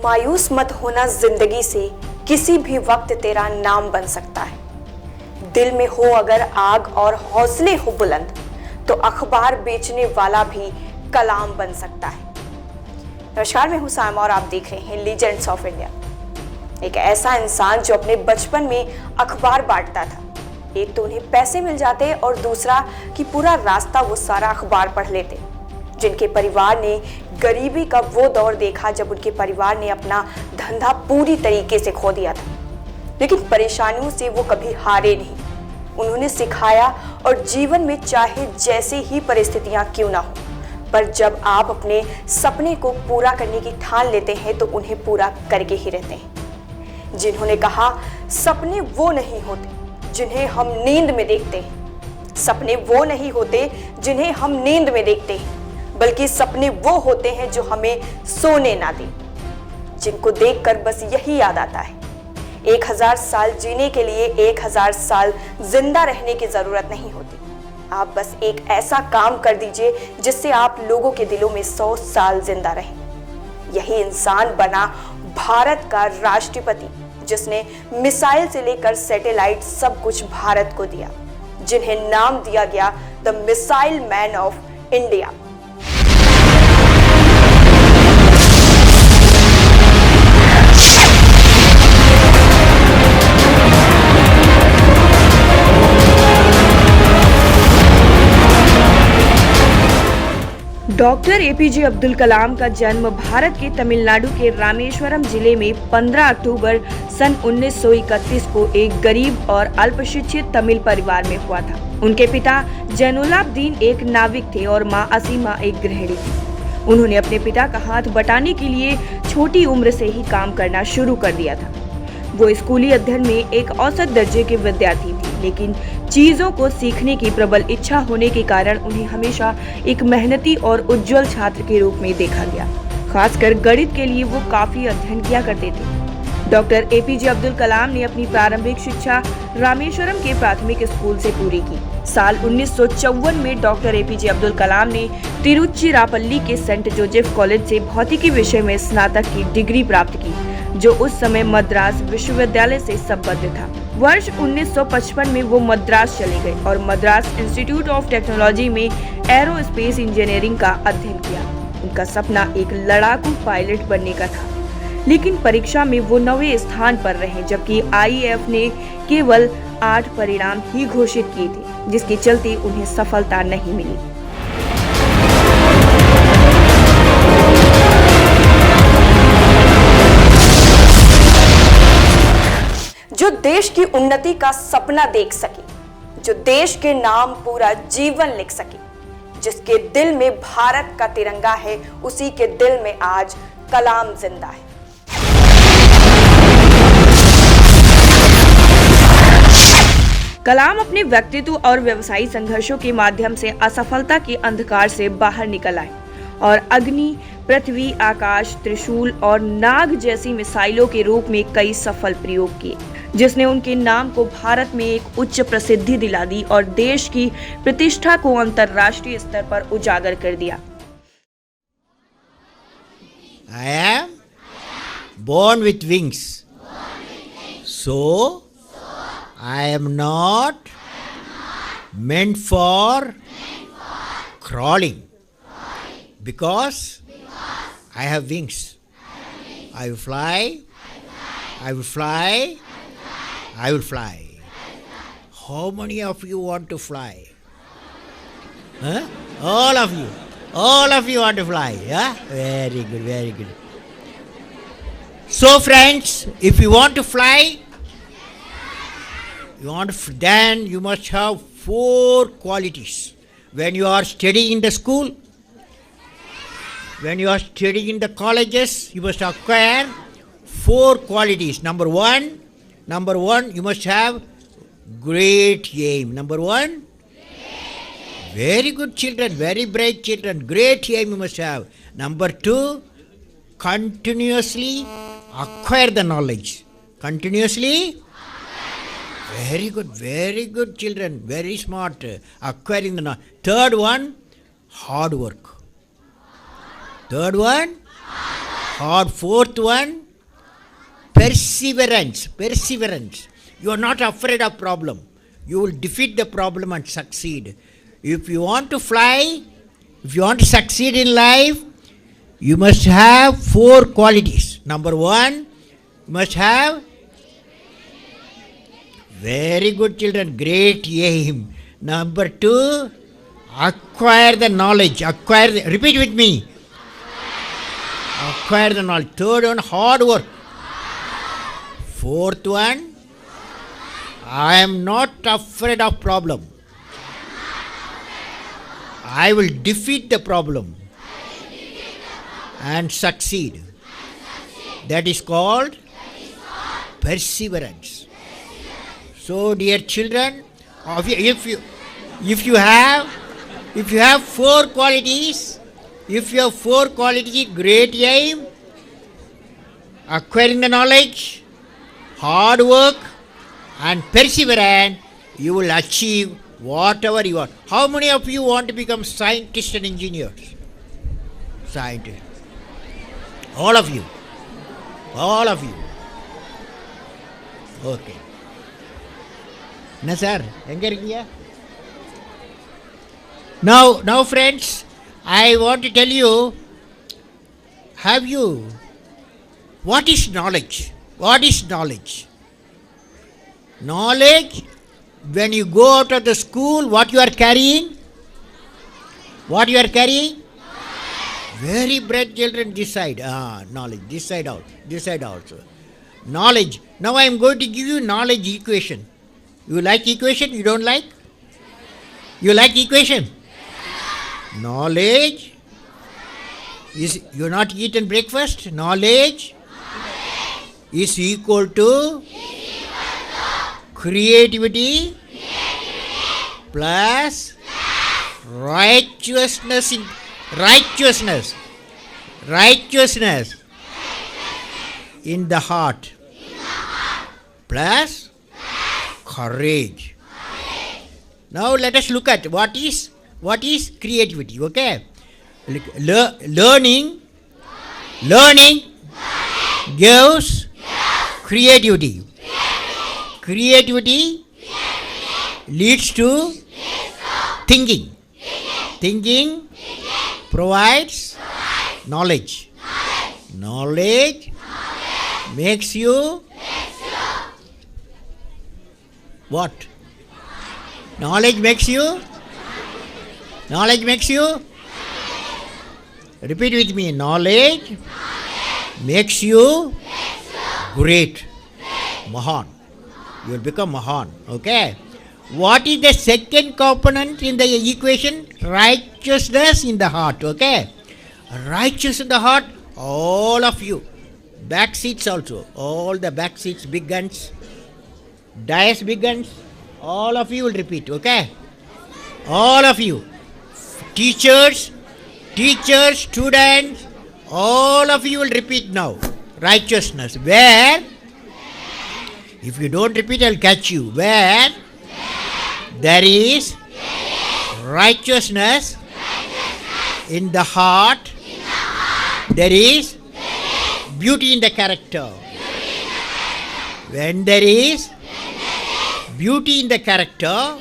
मायूस मत होना, जिंदगी से किसी भी वक्त तेरा नाम बन सकता है। दिल में हो अगर आग और हौसले हो बुलंद, तो अखबार बेचने वाला भी कलाम बन सकता है। नमस्कार, मैं हूं सायमा और आप देख रहे हैं लीजेंड्स ऑफ इंडिया। एक ऐसा इंसान जो अपने बचपन में अखबार बांटता था। एक तो उन्हें पैसे मिल जाते और दूसरा कि पूरा रास्ता वो सारा अखबार पढ़ लेते। जिनके परिवार ने गरीबी का वो दौर देखा जब उनके परिवार ने अपना धंधा पूरी तरीके से खो दिया था, लेकिन परेशानियों से वो कभी हारे नहीं। उन्होंने सिखाया और जीवन में चाहे जैसे ही परिस्थितियां क्यों ना हो, पर जब आप अपने सपने को पूरा करने की ठान लेते हैं तो उन्हें पूरा करके ही रहते हैं। जिन्होंने कहा सपने वो नहीं होते जिन्हें हम नींद में देखते हैं, सपने वो नहीं होते जिन्हें हम नींद में देखते हैं, बल्कि सपने वो होते हैं जो हमें सोने ना दें, जिनको देखकर बस यही याद आता है 1000 साल जीने के लिए 1000 साल जिंदा रहने की जरूरत नहीं होती। आप बस एक ऐसा काम कर दीजिए जिससे आप लोगों के दिलों में 100 साल जिंदा रहें। यही इंसान बना भारत का राष्ट्रपति, जिसने मिसाइल से लेकर सैटेलाइट सब कुछ भारत को दिया, जिन्हें नाम दिया गया the missile man of India. Doctor APJ Abdul Kalam का जन्म भारत के तमिलनाडु के रामेश्वरम जिले में 15 अक्टूबर सन 1931 को एक गरीब और अल्पशिक्षित तमिल परिवार में हुआ था। उनके पिता जैनुलाब्दीन एक नाविक थे और मां असीमा एक गृहिणी थी। उन्होंने अपने पिता का हाथ बटाने के लिए छोटी उम्र से ही काम करना शुरू कर दिया था। वो स्कूली अध्ययन में एक औसत दर्जे के विद्यार्थी थे, लेकिन चीजों को सीखने की प्रबल इच्छा होने के कारण उन्हें हमेशा एक मेहनती और उज्जवल छात्र के रूप में देखा गया। खासकर गणित के लिए वो काफी अध्ययन किया करते थे। डॉक्टर एपीजे अब्दुल कलाम ने अपनी प्रारंभिक शिक्षा रामेश्वरम के प्राथमिक स्कूल से पूरी की। साल 1954 में डॉक्टर एपीजे अब्दुल कलाम ने तिरुचिरापल्ली के सेंट जोसेफ कॉलेज से भौतिकी विषय में स्नातक की डिग्री प्राप्त की, जो उस समय मद्रास विश्वविद्यालय से संबद्ध था। वर्ष 1955 में वो मद्रास चले गए और मद्रास इंस्टीट्यूट ऑफ टेक्नोलॉजी में एरोस्पेस इंजीनियरिंग का अध्ययन किया। उनका सपना एक लड़ाकू पायलट बनने का था, लेकिन परीक्षा में वो 9वें स्थान पर रहे, जबकि आईएएफ ने केवल 8 परिणाम ही घोषित किए थे, जिसके चलते उन्हें सफलता नहीं मिली। जो देश की उन्नति का सपना देख सके, जो देश के नाम पूरा जीवन लिख सके, जिसके दिल में भारत का तिरंगा है, उसी के दिल में आज कलाम जिंदा है। कलाम अपने व्यक्तित्व और व्यवसायी संघर्षों के माध्यम से असफलता के अंधकार से बाहर निकल आए और अग्नि, पृथ्वी, आकाश, त्रिशूल और नाग जैसी मिसाइलों के रूप में कई सफल प्रयोग किए, जिसने उनके नाम को भारत में एक उच्च प्रसिद्धि दिला दी और देश की प्रतिष्ठा को अंतर्राष्ट्रीय स्तर पर उजागर कर दिया। I am born with wings. So I am not meant for crawling because I have wings. I will fly. I will fly. I will fly. How many of you want to fly? Huh? All of you. All of you want to fly. Yeah? Very good, very good. So friends, if you want to fly, then you must have 4 qualities. When you are studying in the school, when you are studying in the colleges, you must acquire 4 qualities. Number one, you must have great aim. Number 1, very good children, very bright children, great aim you must have. Number 2, continuously acquire the knowledge. Continuously, very good children, very smart, acquiring the knowledge. Third one, hard work. Third one, Or fourth one, perseverance. Perseverance. You are not afraid of problem. You will defeat the problem and succeed. If you want to fly, if you want to succeed in life, you must have 4 qualities. Number 1, you must have very good children, great aim. Number 2, acquire the knowledge. Repeat with me. Acquire the knowledge. Third one, hard work. Fourth one, I am not afraid of problem. I will defeat the problem and succeed. That is called perseverance. So, dear children, if you have 4 qualities, great aim, acquiring the knowledge, hard work, and perseverance, you will achieve whatever you want. How many of you want to become scientists and engineers? Scientists. All of you. All of you. Okay. Na sir, enga irukkiya? Now friends, I want to tell you, what is knowledge? What is knowledge? Knowledge, when you go out of the school, what you are carrying? What you are carrying? Very bright children this side. Knowledge. This side out. This side also. Knowledge. Now I am going to give you knowledge equation. You like equation? You don't like? You like equation? Knowledge is, you not eaten breakfast? Knowledge is equal to creativity plus righteousness in the heart plus courage. Now let us look at what is creativity. Okay, learning gives creativity. Creativity leads to thinking. Thinking provides knowledge. Knowledge makes you what? Knowledge makes you? Repeat with me. Knowledge makes you great. Mahan. You will become Mahan. Okay. What is the second component in the equation? Righteousness in the heart. Okay. Righteous in the heart. All of you. Back seats also. All the back seats, big guns. Dice big guns. All of you will repeat. Okay. All of you. Teachers, students, all of you will repeat now. Righteousness. Where? If you don't repeat, I'll catch you. Where there is righteousness in the heart, there is beauty in the character. When there is beauty in the character,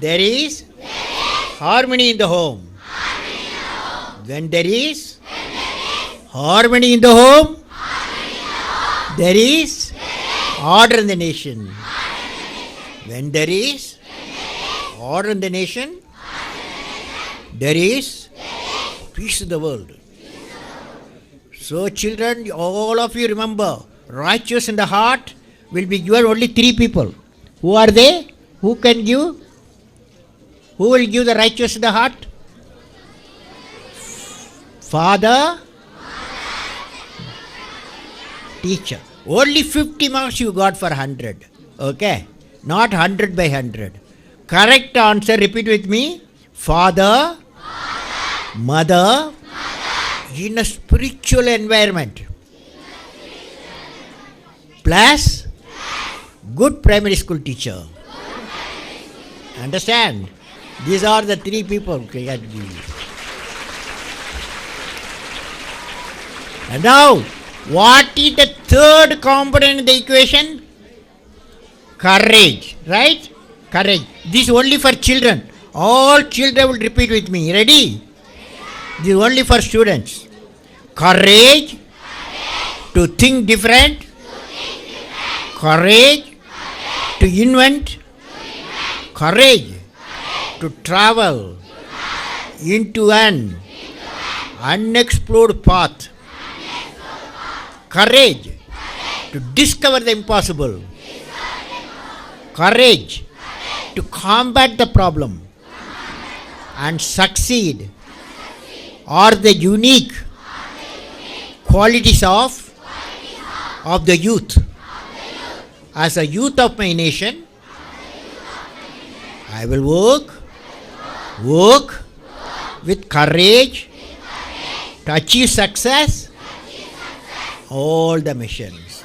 there is harmony in the home. When there is harmony in the home, there is order in the nation. When there is order in the nation, there is peace in the world. So children, all of you remember, righteous in the heart will be given only 3 people. Who are they? Who can give? Who will give the righteous in the heart? Father, teacher. Only 50 marks you got for 100. Okay? Not 100 by 100. Correct answer, repeat with me. Father, mother, in a spiritual environment. Plus, good primary school teacher. Understand? These are the 3 people. And now, what is the third component in the equation? Courage, right? Courage. This is only for children. All children will repeat with me. Ready? This is only for students. Courage to think different. Courage to invent. Courage to travel into an unexplored path. Courage to discover the impossible. Courage to combat the problem and succeed are the unique qualities of the youth. As a youth of my nation, I will work with courage to achieve success all the missions.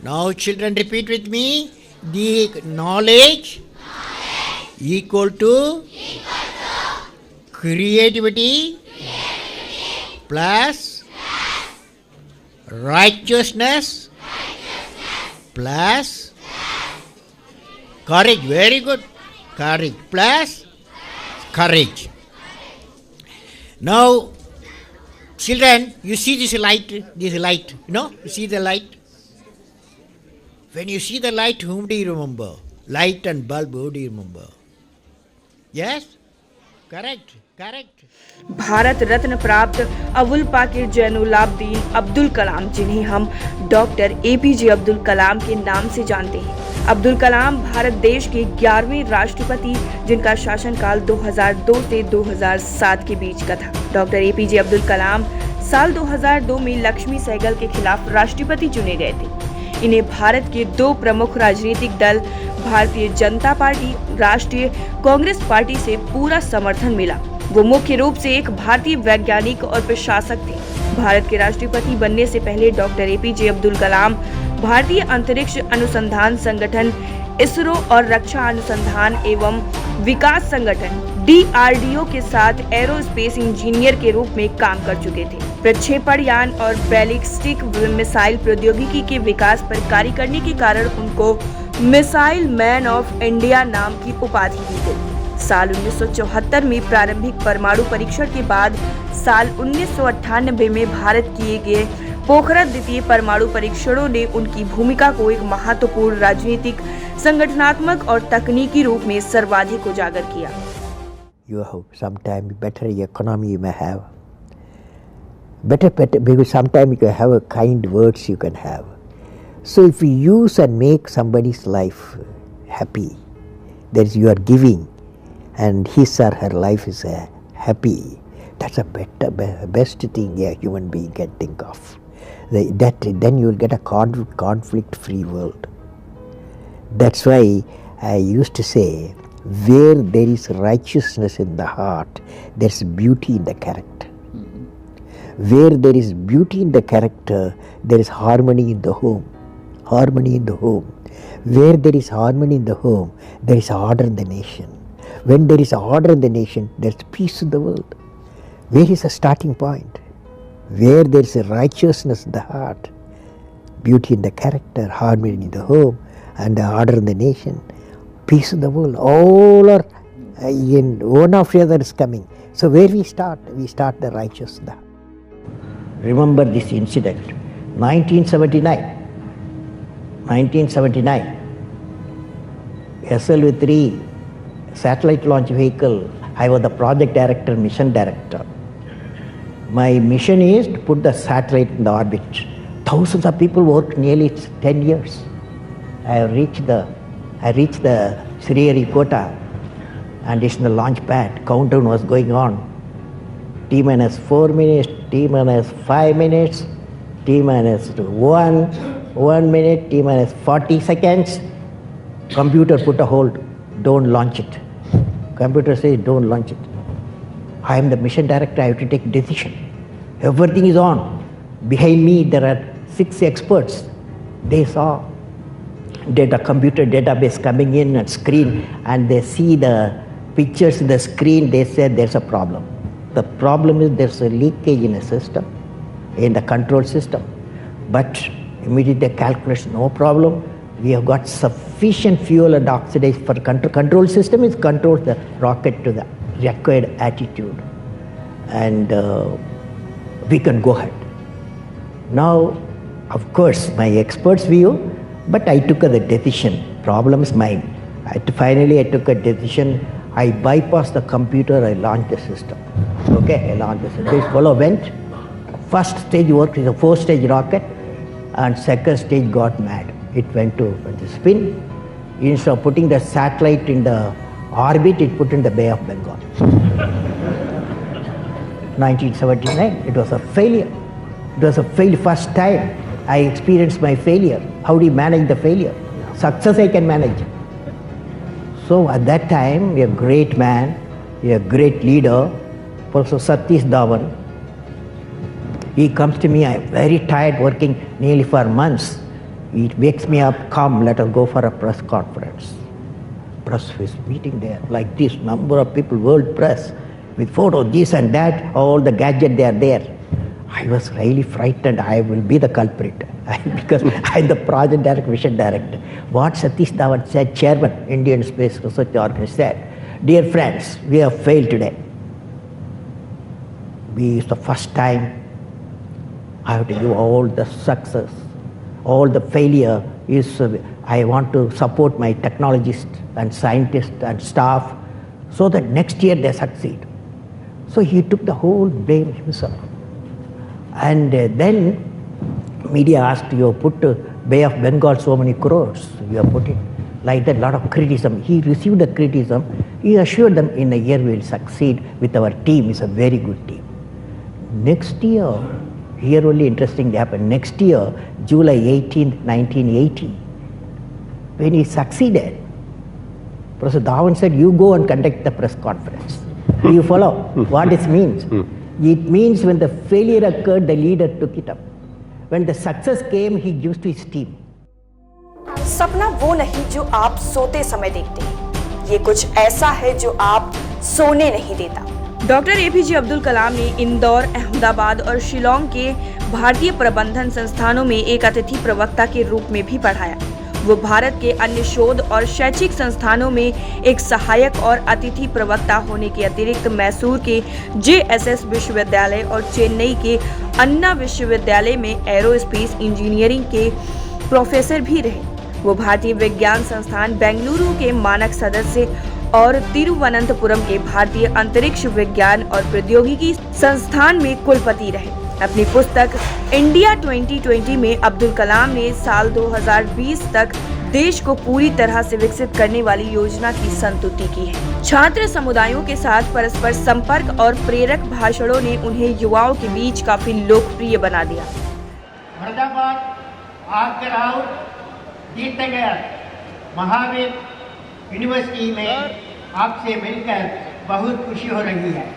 Now children, repeat with me. The knowledge equal to creativity plus righteousness plus courage. Very good. Courage plus courage. Now, children, you see this light, you see the light? When you see the light, whom do you remember? Light and bulb, who do you remember? Yes? Correct. Bharat Ratna प्राप्त अबुल पाकिर जैनुलाब्दीन अब्दुल कलाम, जिन्हें हम doctor APJ Abdul कलाम के नाम से जानते हैं। अब्दुल कलाम भारत देश के 11वें राष्ट्रपति, जिनका शासनकाल 2002 से 2007 के बीच का था। डॉक्टर एपीजे अब्दुल कलाम साल 2002 में लक्ष्मी सहगल के खिलाफ राष्ट्रपति चुने गए थे। इन्हें भारत के दो प्रमुख राजनीतिक दल भारतीय जनता पार्टी, राष्ट्रीय कांग्रेस पार्टी से पूरा समर्थन मिला। वो मुख्य रूप से एक भारतीय वैज्ञानिक और प्रशासक थे। भारत के राष्ट्रपति बनने से पहले डॉक्टर एपीजे अब्दुल कलाम भारतीय अंतरिक्ष अनुसंधान संगठन इसरो और रक्षा अनुसंधान एवं विकास संगठन DRDO के साथ एरोस्पेस इंजीनियर के रूप में काम कर चुके थे। प्रक्षेपण यान और बैलिस्टिक मिसाइल प्रौद्योगिकी के विकास पर कार्य करने के कारण उनको मिसाइल मैन ऑफ इंडिया नाम की उपाधि दी गई। साल 1974 में प्रारंभिक परमाणु परीक्षण के बाद साल 1998 में भारत किए गए पोखरण द्वितीय परमाणु परीक्षणों ने उनकी भूमिका को एक महत्वपूर्ण राजनीतिक, संगठनात्मक और तकनीकी रूप में सर्वाधिक उजागर किया। You have sometimes better economy you may have. Better, because sometimes you have a kind words you can have. So if you use and make somebody's life happy, that is you are giving, and his or her life is happy, that's a best thing a human being can think of. Then you will get a conflict-free world. That's why I used to say, where there is righteousness in the heart, there is beauty in the character. Where there is beauty in the character, there is harmony in the home. Harmony in the home. Where there is harmony in the home, there is order in the nation. When there is order in the nation, there is peace in the world. Where is the starting point? Where there is a righteousness in the heart, beauty in the character, harmony in the home, and the order in the nation, peace in the world, all are in one after the other is coming. So where we start? We start the righteousness. Remember this incident, 1979, SLV-3 satellite launch vehicle, I was the project director, mission director. My mission is to put the satellite in the orbit. Thousands of people worked nearly 10 years. I reached the Sriharikota and it's in the launch pad. Countdown was going on. T-minus 4 minutes, T-minus 5 minutes, T-minus 1 minute, T-minus 40 seconds. Computer put a hold, don't launch it. Computer says don't launch it. I am the mission director, I have to take decision. Everything is on. Behind me there are 6 experts. They saw computer database coming in and screen, and they see the pictures in the screen. They said there's a problem. The problem is there's a leakage in a system. in the control system. But immediately calculation, no problem. We have got sufficient fuel and oxidation for control. Control system is control the rocket to the required attitude, and we can go ahead. Now, of course, my expert's view, but I took the decision. Problem is mine. Finally, I took a decision. I bypassed the computer. I launched the system. Okay, I launched the system. This fellow went. First stage worked is a 4-stage rocket, and second stage got mad. It went to the spin. Instead of putting the satellite in the orbit, it put in the Bay of Bengal. 1979, it was a failure. It was a failure. First time I experienced my failure. How do you manage the failure? Success I can manage. So at that time, a great man, a great leader, Professor Satish Dhawan, he comes to me, I'm very tired working nearly for months. He wakes me up, come, let us go for a press conference. Press is meeting there, like this, number of people, world press, with photos, this and that, all the gadgets, they are there. I was really frightened, I will be the culprit, because I'm the project director, mission director. What Satish Dhawan said, chairman, Indian Space Research Organization, said, dear friends, we have failed today. It's the first time I have to give all the success, all the failure is, I want to support my technologists and scientists and staff so that next year they succeed. So he took the whole blame himself. And then media asked, you put Bay of Bengal so many crores, you have put it. Like that, lot of criticism. He received the criticism. He assured them in a year we will succeed with our team. It's a very good team. Next year, here only interesting happened. Next year, July 18th, 1980, when he succeeded, Professor Dhawan said, you go and conduct the press conference. Do you follow what it means? It means when the failure occurred, the leader took it up. When the success came, he gives to his team. सपना वो नहीं जो आप सोते समय देखते हैं, ये कुछ ऐसा है जो आप सोने नहीं देता। डॉक्टर एपीजे अब्दुल कलाम ने इंदौर, अहमदाबाद और शिलोंग के भारतीय प्रबंधन संस्थानों में एक अतिथि प्रवक्ता के रूप में भी पढ़ाया। वो भारत के अन्य शोध और शैक्षिक संस्थानों में एक सहायक और अतिथि प्रवक्ता होने के अतिरिक्त मैसूर के JSS विश्वविद्यालय और चेन्नई के अन्ना विश्वविद्यालय में एरोस्पेस इंजीनियरिंग के प्रोफेसर भी रहे। वो भारतीय विज्ञान संस्थान बेंगलुरु के मानक सदस्य और तिरुवनंतपुरम के भारतीय अंतरिक्ष विज्ञान और प्रौद्योगिकी संस्थान में कुलपति रहे। अपनी पुस्तक इंडिया 2020 में अब्दुल कलाम ने साल 2020 तक देश को पूरी तरह से विकसित करने वाली योजना की संस्तुति की है। छात्र समुदायों के साथ परस्पर संपर्क और प्रेरक भाषणों ने उन्हें युवाओं के बीच काफी लोकप्रिय बना दिया। महावीर यूनिवर्सिटी में आपसे मिलकर बहुत खुशी हो रही है।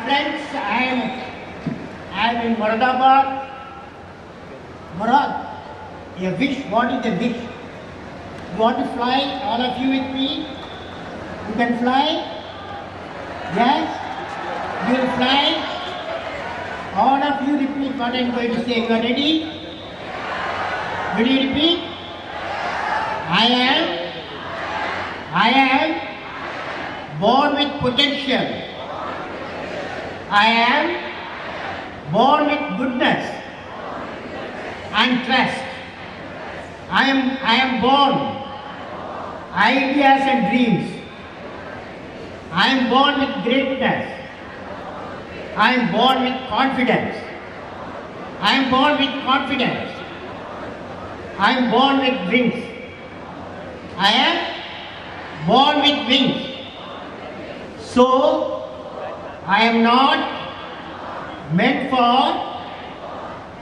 Friends, I am in Moradabad. Murad, a wish. What is the wish? You want to fly? All of you with me? You can fly? Yes? You will fly? All of you repeat what I am going to say. You are ready? Will you repeat? I am born with potential. I am born with goodness and trust. I am born ideas and dreams. I am born with greatness. I am born with confidence. I am born with confidence. I am born with wings. I am born with wings. So, I am not meant for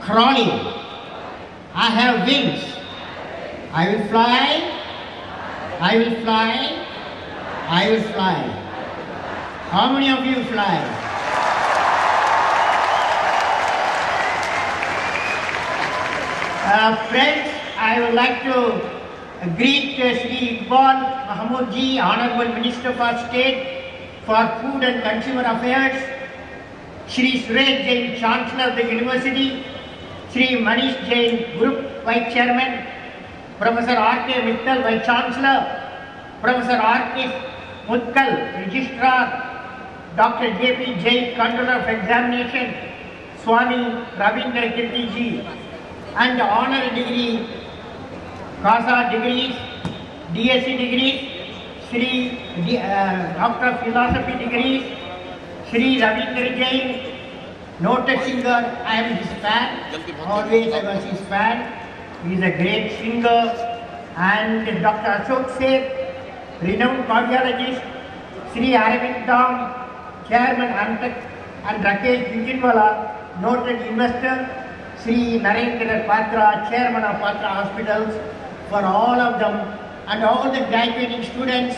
crawling. I have wings. I will fly. I will fly. I will fly. How many of you fly? Friends, I would like to greet Shri Iqbal Mahmood Ji, Honorable Minister for State, for Food and Consumer Affairs, Shri Suresh Jain, Chancellor of the University, Shri Manish Jain, Group Vice Chairman, Professor R.K. Mittal, Vice Chancellor, Professor R.K. Mutkal, Registrar, Dr. J.P. Jain, Controller of Examination, Swami Ravindra Kirti ji, and honor degree, CASA degrees, DSc degrees, Doctor of Philosophy degrees, Shri Ravindra Jain, noted singer. I am his fan. Always I was his fan. He is a great singer. And Dr. Ashok Seth, renowned cardiologist, Shri Aravind Dham, Chairman Antak and Rakesh Vijayawala, noted investor, Shri Narendra Patra, Chairman of Patra Hospitals, for all of them, and all the graduating students,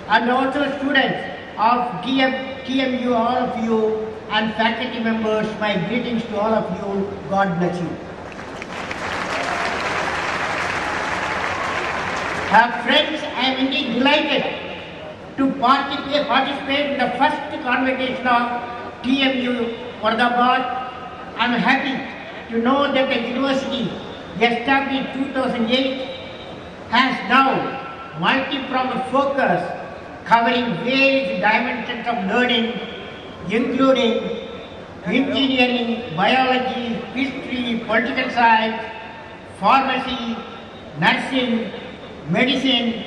and also students of TMU, all of you, and faculty members, my greetings to all of you. God bless you. Friends, I am indeed delighted to participate in the first convocation of TMU Ahmedabad. I am happy to know that the university, established in 2008, has now multi-pronged focus covering various dimensions of learning, including engineering, biology, history, political science, pharmacy, nursing, medicine,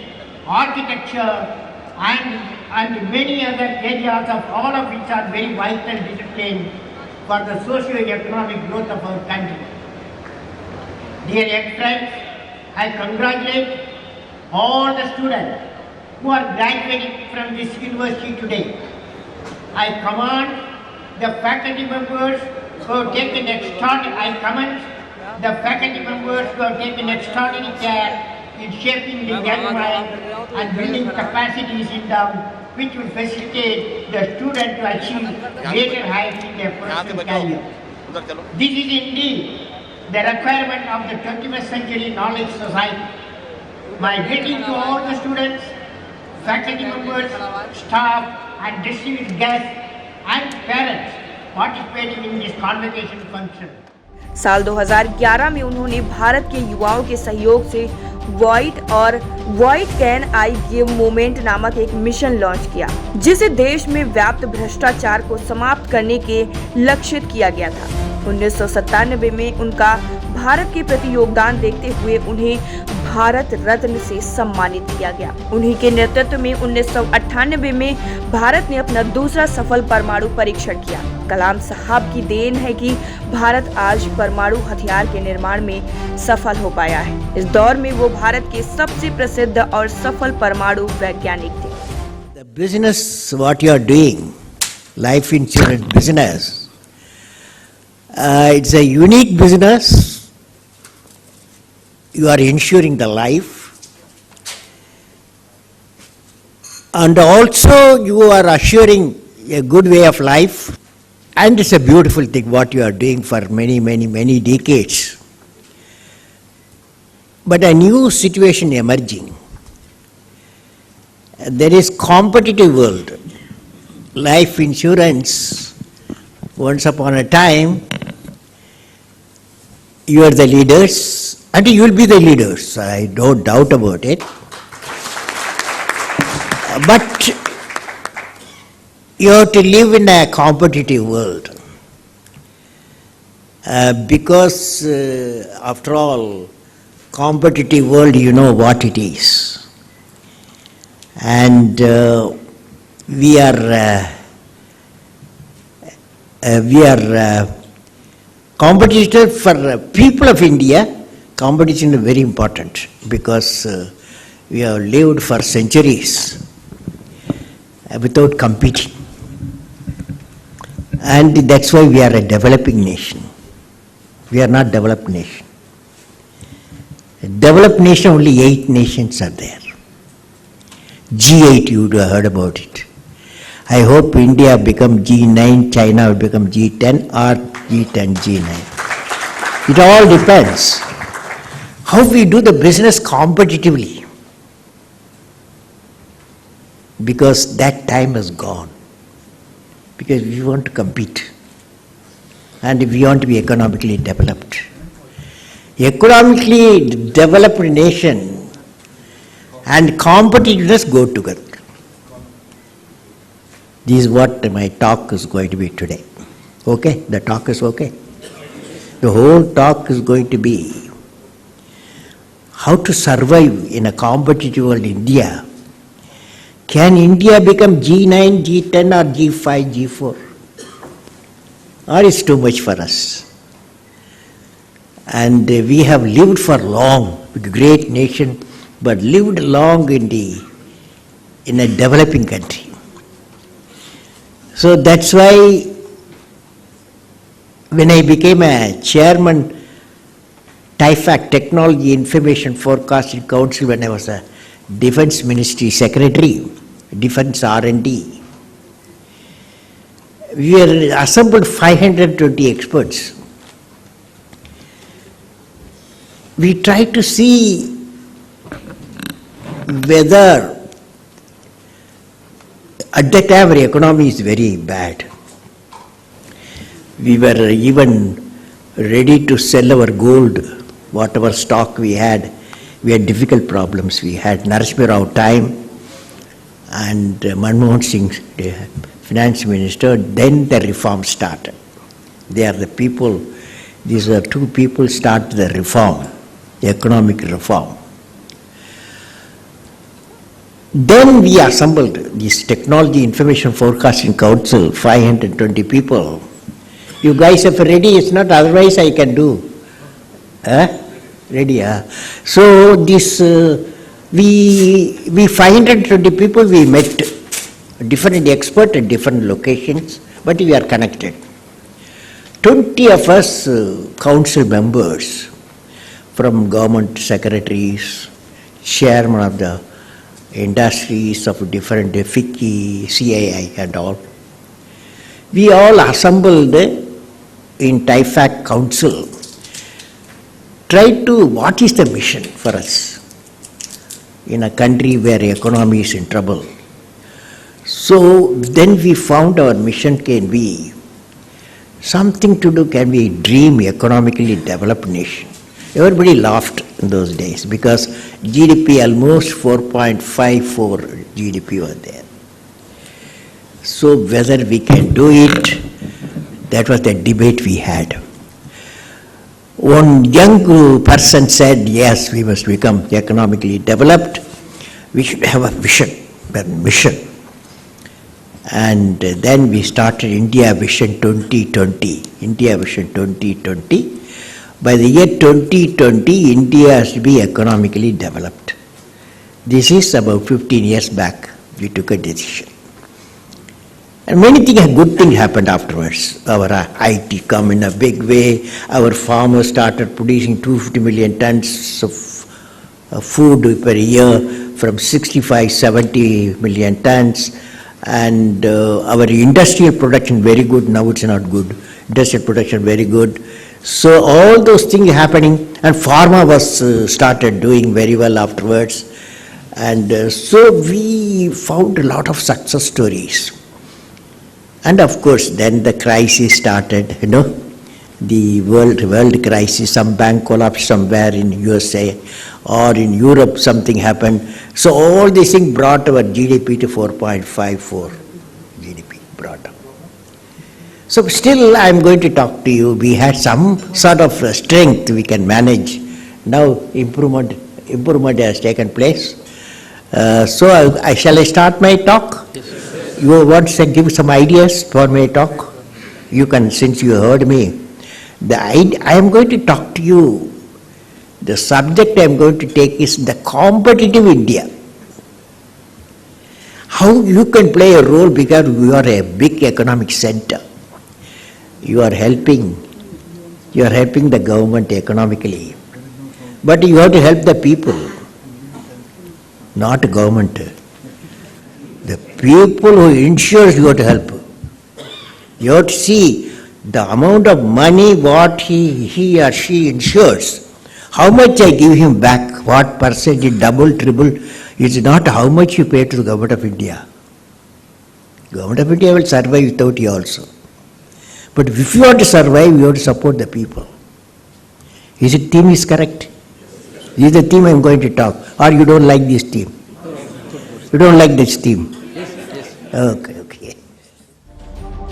architecture, and many other areas, of all of which are very vital disciplines for the socio-economic growth of our country. Dear young friends, I congratulate all the students who are graduating from this university today. I commend the faculty members who have taken extraordinary care in shaping the young mind and building capacities in them, which will facilitate the student to achieve greater heights in their personal career. This is indeed the requirement of the 21st century knowledge society. My greeting to all the students, faculty members, staff, and distinguished guests and parents participating in this convocation function. साल 2011 में उन्होंने भारत के युवाओं के सहयोग से void can I give movement नामक एक मिशन लॉन्च किया, जिसे देश में व्याप्त भ्रष्टाचार को समाप्त करने के लक्षित किया गया था। 1997 में उनका भारत के प्रति योगदान देखते हुए उन्हें भारत रत्न से सम्मानित किया गया। उन्हीं के नेतृत्व में 1998 में भारत ने अपना दूसरा सफल परमाणु परीक्षण किया। कलाम साहब की देन है कि भारत आज परमाणु हथियार के निर्माण में सफल हो पाया है। इस दौर में वो भारत के सबसे प्रसिद्ध और सफल परमाणु वैज्ञानिक थे। The business what you are doing, life insurance business, it's a unique business. You are insuring the life, and also you are assuring a good way of life, and it's a beautiful thing what you are doing for many decades. But a new situation emerging. There is competitive world. Life insurance, once upon a time, you are the leaders, and you will be the leaders, I don't doubt about it. But you have to live in a competitive world. Because after all, competitive world, you know what it is. And we are competitors for people of India. Competition is very important because we have lived for centuries without competing. And that's why we are a developing nation. We are not developed nation. A developed nation, only 8 nations are there. G8, you would have heard about it. I hope India become G9, China will become G10 or G10, G9. It all depends how we do the business competitively. because that time is gone. Because we want to compete and we want to be economically developed. Economically developed nation and competitiveness go together. This is what my talk is going to be today. Okay? The talk is okay? The whole talk is going to be how to survive in a competitive world India. Can India become G9, G10 or G5, G4? Or it's too much for us? And we have lived for long, with a great nation, but lived long in a developing country. So that's why when I became a chairman, TIFAC, Technology Information Forecasting Council, when I was a Defense Ministry Secretary, Defense R&D, we were assembled 520 experts. We tried to see whether at that time our economy is very bad. We were even ready to sell our gold, whatever stock we had. We had difficult problems. We had Narasimha Rao time and Manmohan Singh, the finance minister. Then the reform started. They are the people, these are two people started the reform, the economic reform. Then we assembled this Technology Information Forecasting Council, 520 people. You guys are ready? It's not, otherwise I can do. Ready? So this, we 520 people, we met different experts at different locations, but we are connected. 20 of us council members, from government secretaries, chairman of the industries of different FICCI, CII and all. We all assembled in TIFAC Council, tried to, what is the mission for us in a country where economy is in trouble. So then we found our mission can be something to do, can be dream economically developed nation. Everybody laughed in those days because GDP almost 4.54 GDP was there. So whether we can do it, that was the debate we had. One young person said, yes, we must become economically developed. We should have a vision, a mission. And then we started India Vision 2020. India Vision 2020. By the year 2020, India has to be economically developed. This is about 15 years back, we took a decision. And many things, good things happened afterwards. Our IT come in a big way. Our farmers started producing 250 million tons of food per year from 65, 70 million tons. And our industrial production very good, now it's not good. Industrial production very good. So all those things happening, and pharma was started doing very well afterwards. And so we found a lot of success stories. And of course, then the crisis started, the world crisis, some bank collapsed somewhere in USA or in Europe, something happened. So all these things brought our GDP to 4.54 GDP brought up. So still I am going to talk to you. We had some sort of strength we can manage. Now improvement has taken place. So shall I start my talk? You want to give some ideas for my talk? You can, since you heard me. I am going to talk to you. The subject I am going to take is the competitive India. How you can play a role because you are a big economic center. You are helping the government economically. But you have to help the people, not government. The people who insures you have to help. You have to see the amount of money what he or she insures. How much I give him back, what percentage, double, triple, is not how much you pay to the government of India. Government of India will survive without you also. But if you want to survive, you have to support the people. Is it theme is correct? This is the theme I am going to talk. Or you don't like this theme? You don't like this theme? Okay, okay.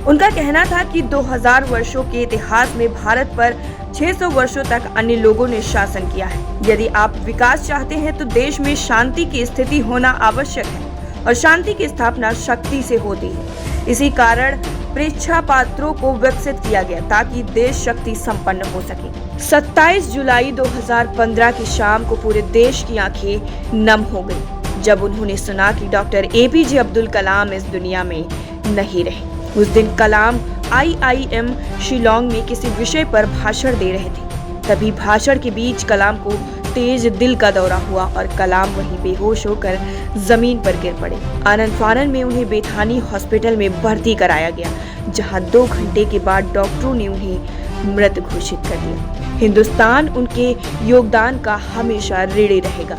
उनका कहना था कि 2000 वर्षों के इतिहास में भारत पर 600 वर्षों तक अन्य लोगों ने शासन किया है। यदि आप विकास चाहते हैं तो देश में शांति की स्थिति होना आवश्यक है और शांति की स्थापना शक्ति से होती है। इसी कारण परीक्षा पात्रों को विकसित किया गया ताकि देश शक्ति संपन्न हो सके। 27 जुलाई 2015 की शाम को पूरे देश की आंखें नम हो गई जब उन्होंने सुना कि डॉक्टर एपीजे अब्दुल कलाम इस दुनिया में नहीं रहे। उस दिन कलाम IIM शिलोंग में किसी विषय पर भाषण दे रहे थे। तभी भाषण के बीच कलाम को तेज दिल का दौरा हुआ और कलाम वहीं बेहोश होकर जमीन पर गिर पड़े। आनंद फानन में उन्हें बेथानी हॉस्पिटल में भर्ती कराया गया, जहां 2 घंटे के बाद डॉक्टरों ने उन्हें मृत घोषित कर दिया। हिंदुस्तान उनके योगदान का हमेशा ऋणी रहेगा।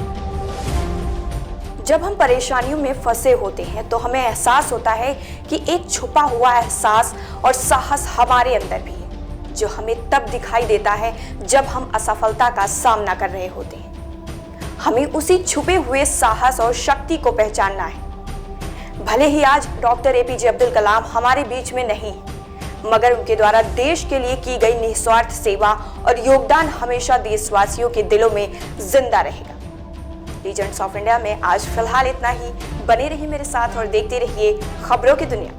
जब हम परेशानियों में फंसे होते हैं तो हमें एहसास होता है कि एक छुपा हुआ एहसास और साहस हमारे अंदर भी है, जो हमें तब दिखाई देता है जब हम असफलता का सामना कर रहे होते हैं। हमें उसी छुपे हुए साहस और शक्ति को पहचानना है। भले ही आज डॉक्टर एपीजे अब्दुल कलाम हमारे बीच में नहीं, मगर उनके द्वारा देश के लिए की गई निस्वार्थ सेवा और योगदान हमेशा देशवासियों के दिलों में जिंदा रहेगा। लीजेंड्स ऑफ इंडिया में आज फिलहाल इतना ही। बने रहिए मेरे साथ और देखते रहिए खबरों की दुनिया।